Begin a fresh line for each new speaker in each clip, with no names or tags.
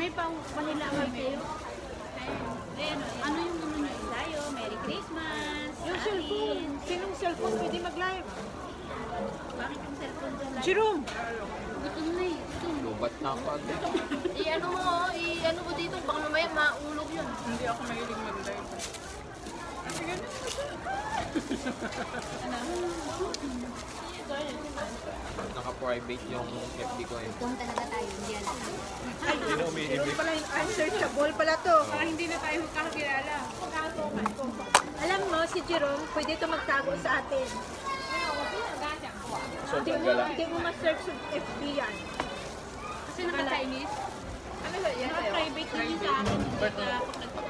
May pang vanilla tayo. Ano yung naman tayo? Merry Christmas.
Yung cellphone. Sinong cellphone pwede mag-live?
Bakit yung cellphone dyan?
Jerome!
Gutom na eh. Gutom.
Lubat na ako agad.
I-ano mo dito, baka mamaya maulog yun.
Hindi ako mahilig mag-live.
Naka-private yung FB ko eh.
Kung talaga tayo, hindi alam.
Jerome pala yung unsearchable pala to.
Para hindi na tayo magkakilala.
Alam mo, si Jerome, pwede ito magtago sa atin. Hindi mo ma-search yung FB yan.
Kasi naka-Chinese.
Ano ba yan sa'yo?
Private na yun sa akin.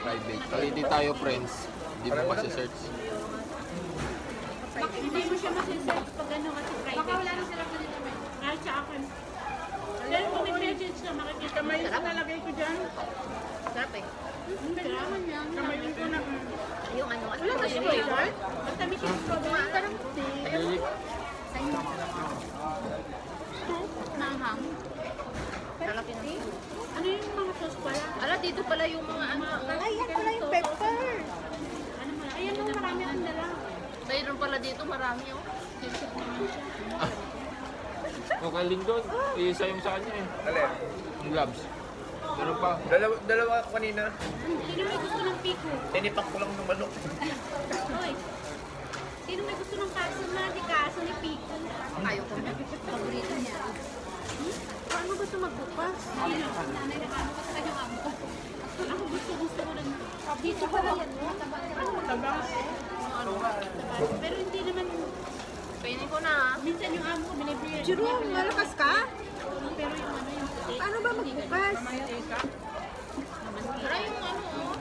Private. Pag hindi tayo friends, hindi mo kasi-search.
Bakit hindi mo siya masisearch pag ano kasi private? Baka wala na sila kanina may. Kahit sa akin. Pero kung may message na makikita.
Kamay yung nalagay ko dyan.
Sarap eh.
Kailangan niya.
Kamay yung ko na.
Yung ano,
Wala ka siya flavor?
Matamis yung strawberry. Parang
Really?
mahang.
sarap yun.
Ano yung mga sauce pala?
Ala, dito pala yung mga ano.
Ay, yan pala yung pepper.
Ano mga? Ayan yung marami akong dala.
Mayroon pala dito, marami oh.
Yung kay Lindon, isa yung sa kanya eh.
Alin?
Yung gloves. Meron pa.
Dalawa ako kanina.
Sino may gusto ng pico?
Tinipak ko lang ng manok.
Hoy. Sino may gusto ng kaso na? Di kaso ni pico.
Ayaw ko na.
Paborito niya.
Paano gusto magbukas?
Sino? Nanay na paano ka sa kanyang amo? Ako gusto ko rin. Dito pala yan.
Tabas.
Pero hindi naman.
Kainin ko na ha.
Minsan yung amo ko binibigyan.
Jerome, malakas ka?
Pero yung ano yung puti.
Paano ba magbukas?
Tara yung ano oh.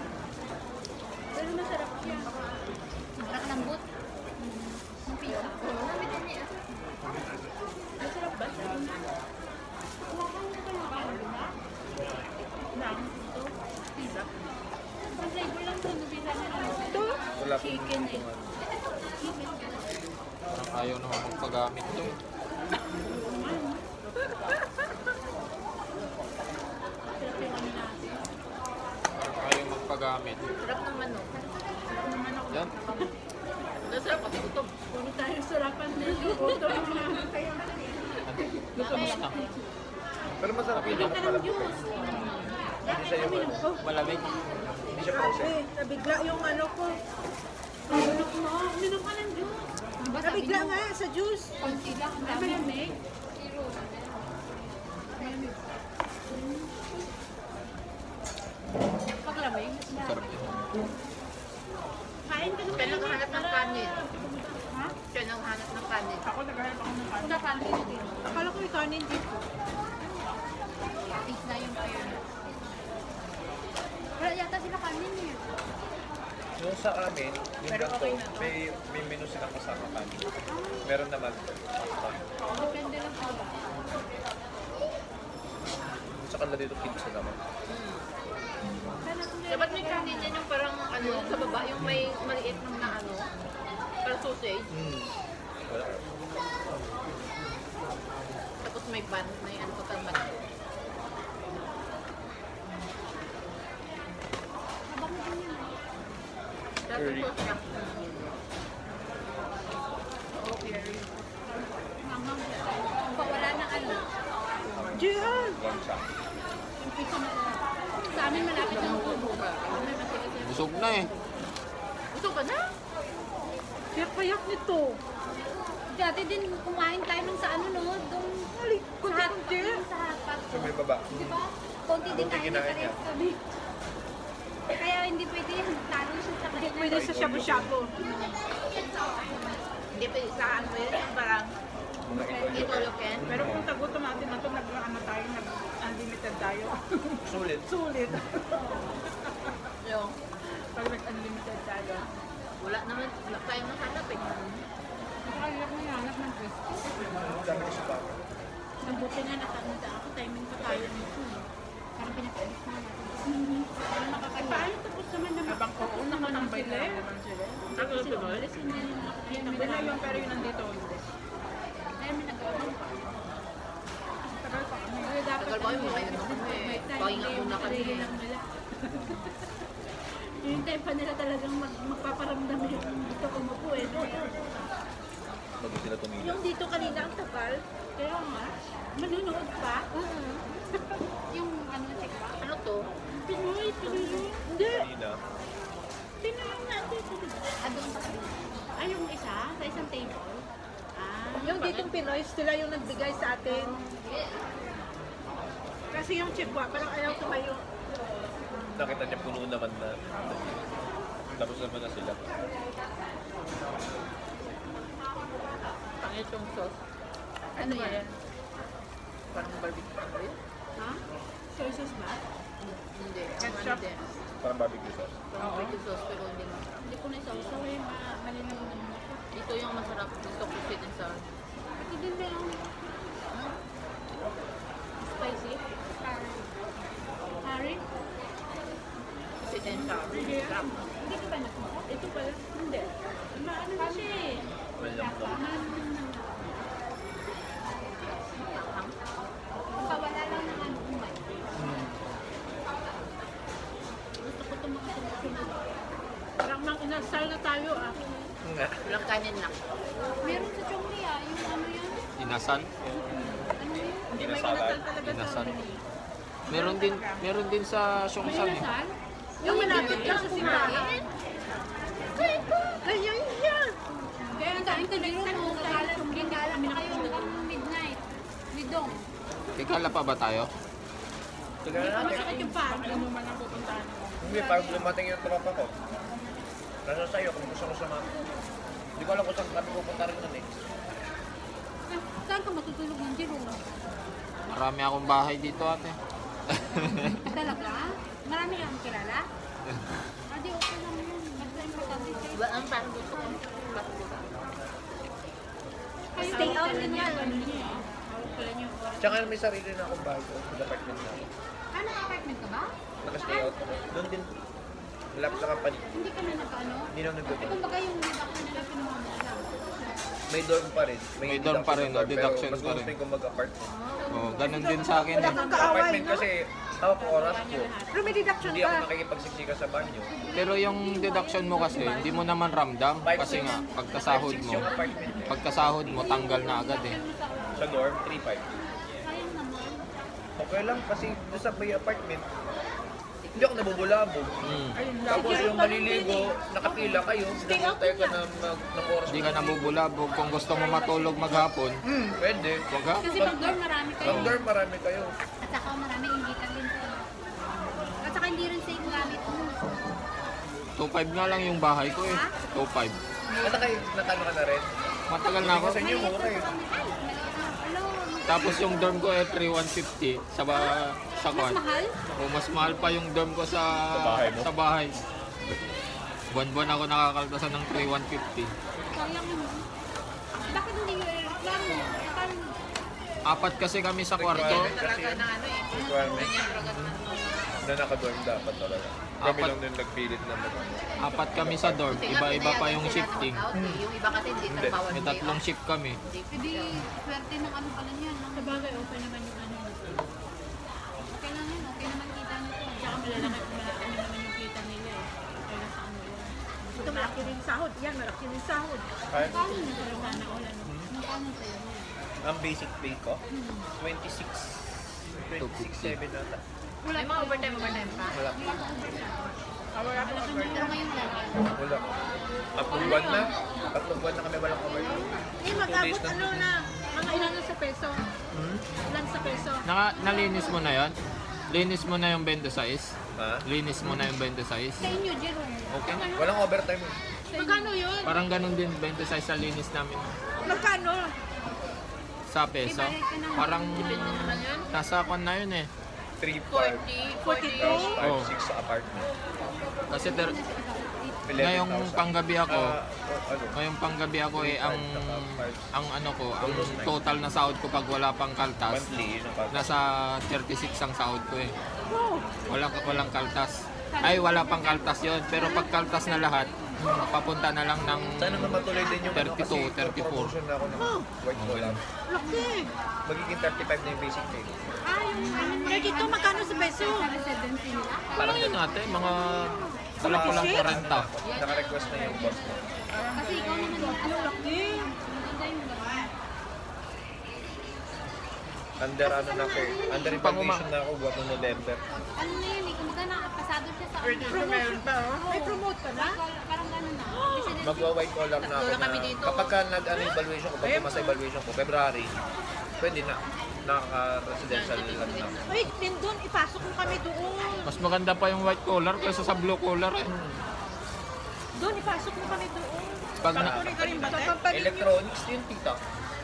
Pero masarap siya. Masarap lambot. Ang pizza.
Sabi din niya.
Masarap ba siya? Pizza. Ang flavor lang sa nubisa nila.
Ito?
Wala po.
Chicken eh.
Parang ayaw naman magpagamit to.
Sarap yung ano natin.
Parang ayaw magpagamit.
Sarap ng manok.
Yan.
Sarap kasi gutom.
Puro tayo sarapan din. Ito yung mga kaya.
Tapos na.
Pero masarap yun.
Bigyan ka ng juice.
Hindi sa'yo ba?
Malamig.
Hindi siya process.
Eh, nabigla yung ano ko.
Uminom mo. Uminom ka ng juice.
Nabigla nga sa juice.
Konti lang. Ang dami ng egg. Paglamig.
Sarap yun.
Kain ka naman.
Siya naghahanap ng kanin.
Ha?
Siya naghahanap ng kanin.
Ako naghahanap ako ng kanin.
Sa kantin din.
Akala ko yung kanin dito.
Is na yung pair. Wala yata sila kanin eh.
Yung sa amin, yung ganito, may menu silang kasama kanin. Meron naman.
Depende lang sila.
Sa kanila dito, pizza naman.
Dapat may kanin yan yung parang ano, sa baba, yung may maliit na ano, parang sausage.
Wala.
Tapos may bun, may ano pa man. Tapos
Curry.
sauce niya.
Pag wala ng ano.
Diyan!
Gonsa.
Sa amin malapit ng tubo.
Busog na eh.
Gusto ka na?
Payak nito.
Dati din kumain tayo nung sa ano no, doon
Kunti-kunti.
sa hotpot.
So may baba.
Di ba? Konti din
Konti
kain na
kinain niya.
pares kami. Kaya hindi pwede yan. Talo siya sa kanya.
Pwede sa shabu-shabu.
Hindi pa sa ano yun, yung parang
Mga ito.
itoloken.
Pero kung tagutom natin ito, nag-ano tayo, nag-unlimited tayo.
Sulit.
Sulit.
Yung,
Pag nag-unlimited tayo.
wala naman, wala tayong nahanap eh.
Nakahirap na hanap ng dress.
Dami ko sa baka.
Mabuti nga nakamita ako. Timing pa tayo nito. Parang pinapaalis na natin. Parang makakaya. Paano tapos naman naman?
Habang ko, nakatambay na lang naman sila.
Ako tuloy.
Alisin na yung
Yan yung pero yung nandito. Hindi.
Kaya may nagawa pa.
Tagal pa kami.
Kaya dapat
tagal pa kayo, ngayon na kami. Pahinga muna kami.
Sarili lang nila. Yung time pa nila talagang magpaparamdam yung gusto ko mo po eh.
Bago sila tumigil.
Yung dito kanina ang tagal.
Kaya nga, manunood pa. Yung ano, check ba?
Ano to?
Pinoy.
Hindi.
Kanina.
Pinoy yung natin. Doon pa. Yung isa? Sa isang table?
Yung ditong Pinoy, sila yung nagbigay sa atin. Kasi yung chipwa, parang ayaw tumayo.
Nakita niya puno naman na. Tapos naman na sila.
Pangit yung sauce. Ano yan? Parang barbecue pa yun?
Ha? Soy sauce ba?
Hindi. Ang ano din.
Parang barbecue sauce.
Parang barbecue sauce pero hindi na.
Hindi ko na sausaw eh. Malinaw naman ako.
Ito yung masarap. Gusto ko sweet and sour.
Ito din ba yung spicy? Curry?
Sweet and sour. Sarap.
Hindi ko ba nakuha? Ito pala. Hindi. Maano na siya eh.
Malamdam.
Kawala lang ng ano umay. Gusto ko ito makasunod.
Parang mang inasal na tayo ah.
Nga.
Walang kanin lang.
Meron sa Chongli yung ano yan?
Inasal.
Ano yun?
Hindi may
Inasalan.
inasal talaga
Inasal.
sa
Meron din sa
May
Songsan eh.
inasal?
Yung malapit lang sa simbahan. Ay, yun yan.
Kaya ang daming kaliro mo, kala kami kayo hanggang midnight. Lidong.
Kikala pa ba tayo?
Tagal
Hindi pa
natin.
masakit yung paa. Ano mo man ang pupuntahan mo.
Hindi, pag dumating yung tropa ko, nasa sa'yo kung gusto ko sumama. Hindi ko alam kung saan kami pupunta rin nun eh.
Saan ka matutulog ng Jerome?
Marami akong bahay dito ate.
Talaga? Marami kang kilala? Adi, okay lang yun. Basta importante sa'yo.
Ba, ang parang gusto ko. Basta.
Kayo,
Stay out
pala
din
niya,
yan.
ano niya eh. Hawak pala niya yung oras.
Tsaka may sarili na akong bago sa apartment na.
Ano, apartment ka ba?
Naka-stay out ako. Doon din. Malapit sa company.
Hindi ka na nag-ano?
Hindi na
Eh,
nag-dorm.
kumbaga yung reduction nila pinuha mo na lang.
May dorm pa rin.
May dorm pa rin,
dorm,
deduction
pero mas
pa rin.
gusto ko mag-apartment.
Oh, ganun din sa akin
Wala
eh.
kang kaaway,
Apartment
no?
kasi hawak ko oras ko.
Pero may deduction
Hindi ako
ka.
nakikipagsiksika sa banyo.
Pero yung deduction mo kasi, hindi mo naman ramdam. Kasi nga, pagkasahod
5-6
mo,
yung apartment.
pagkasahod mo, tanggal na agad eh.
Sa dorm, 3-5.
Sayang naman.
Okay lang kasi doon sa may apartment, hindi ako nabubulabog. Tapos yung maliligo, nakapila kayo, nagtay ka na ng oras.
Hindi ka nabubulabog. Kung gusto mo matulog maghapon,
Pwede.
wag ha?
Kasi pag-dorm marami kayo.
Pag dorm, marami kayo.
At saka marami inggitan din po. At saka hindi rin safe gamit mo.
2.5 nga lang yung bahay ko eh. 2.5.
Basta kayo, natano ka na rin.
Matagal na ako.
Kasi inyo mura eh.
Tapos yung dorm ko eh 3,150 sa
Mas
kwan.
mahal?
O mas mahal pa yung dorm ko sa
bahay mo?
sa bahay. Buwan-buwan ako nakakaltasan ng 3,150.
Sayang naman. Bakit hindi nyo reklamo? Saka,
Apat kasi kami sa kwarto.
Requirement kasi
Talaga
yun.
na ano eh.
Requirement
Ganyan talaga naman.
na naka-dorm dapat talaga. Kami
Apat.
lang din nagpilit na mag
Apat kami sa dorm.
Kasi nga,
Iba-iba pa
pinayagan
yung
sila
shifting.
mag-out eh. Yung iba kasi hindi
Hindi.
bawal
May
day
tatlong
out.
shift kami.
hindi, swerte ng ano pala niyan. Sa bagay, okay naman yung ano. Okay lang yun, okay naman kita nito. Tsaka malaki naman yung kita nila eh. Okay lang sa ano yun.
Ito malaki rin sahod. Yan, malaki rin sahod.
Kaya,
Paano na sa'yo sana all ano? Paano sa'yo yan?
ang basic pay ko, 26.7 nata.
May mga overtime pa.
Wala.
Pero ngayon lang.
Wala. Tatlong buwan na. Tatlong buwan na kami walang overtime.
Eh, mag-abot ano na, mga ilan na sa peso. Ilan sa peso.
Nalinis mo na yon? Linis mo na yung 26?
Ha?
Linis mo na yung 26?
Sa inyo, Jerome.
Okay na.
Walang overtime. eh.
Magkano yun?
Parang ganun din 26 sa linis namin.
Magkano?
Sa peso. Parang nasa kon na yun eh.
3.5.
42?
Tapos
Oh.
5.6 sa apartment.
Kasi
11,000.
ngayong panggabi ako,
Ano?
ngayong panggabi ako eh ang ano ko, ang total na sahod ko pag wala pang kaltas,
Monthly, yun ang pag-
nasa 36 ang sahod ko eh.
Wow!
Walang kaltas. Ay, wala pang kaltas yon. Pero pag kaltas na lahat, papunta na lang ng
Sana nga matuloy din yung
32, 34.
promotion na ako ng white collar.
Laki!
Magiging 35 na yung basic pay.
Ah, Kaya dito, magkano sa peso?
Parang yun natin, mga kulang-kulang 40.
Naka-request na yung boss mo.
Kasi ikaw naman yung
Laki.
maganda yung gano'n.
Under ano na ko, under evaluation na ako buwan ng November.
Ano na yun eh, kumbaga nakapasado siya sa
May promote ka na?
Parang gano'n na. Resident
Magwa-white collar na ako
Tatlo na
na
kami dito.
kapag ka nag-ano evaluation ko, pag pumasa evaluation ko, February, pwede na. Naka-residential lang na.
Uy, din doon, ipasok mo kami doon.
Mas maganda pa yung white collar kaysa sa blue collar eh.
Doon, ipasok mo kami doon.
Pag,
Electronics din, tita.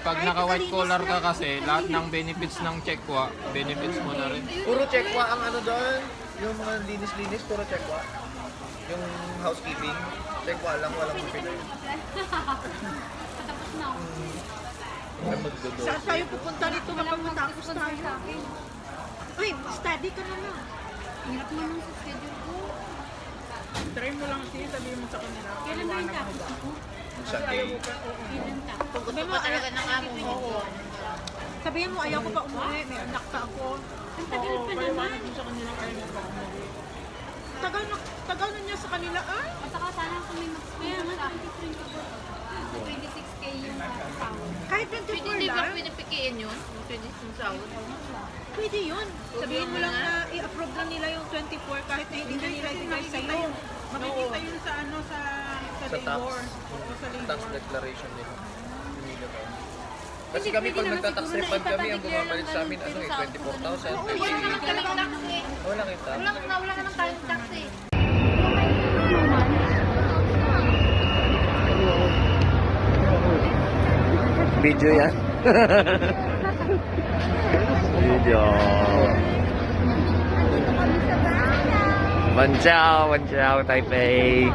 pag naka-white collar ka kasi, lahat ng benefits ng Checkwa, benefits mo na rin.
Puro checkwa ang ano doon. Yung mga linis-linis, puro checkwa. Yung housekeeping, checkwa lang, walang Pinoy.
Patapos na ako.
Magdodo.
Saan tayo pupunta nito kapag matapos
Sa
tayo?
akin.
Uy, study ka na lang.
Hirap naman sa schedule ko.
Try mo lang siya, sabihin mo sa kanila.
Kailan ba yung tapos ako?
Sunday.
Kailan tapos?
Kung gusto mo talaga ng amo mo.
Sabihin mo, ayaw ko pa umuwi, may anak pa ako.
Ang tagal pa naman.
Paliwanag mo sa kanila kaya mo pa umuwi.
Tagal na niya sa kanila, ah.
At saka sana kami Kaya nga 26K yung sahod.
Kahit
Pwede
24
di ba
lang,
pwede pikiin yun? Pwede yung sahod.
pwede yun. Sabihin mo lang na i-approve lang nila yung 24 kahit na hindi na nila ibigay sa'yo.
Makikita yun sa ano sa
Sa tax.
labor. O sa labor.
Tax declaration nila. Kasi kami pag nagta-tax refund kami, ang bumabalik sa amin, ano eh, 24,000.
Wala naman talagang tax eh.
Wala kang tax.
Wala ka ng talagang tax eh.
Video yan. Video. Wan Chao, Taipei.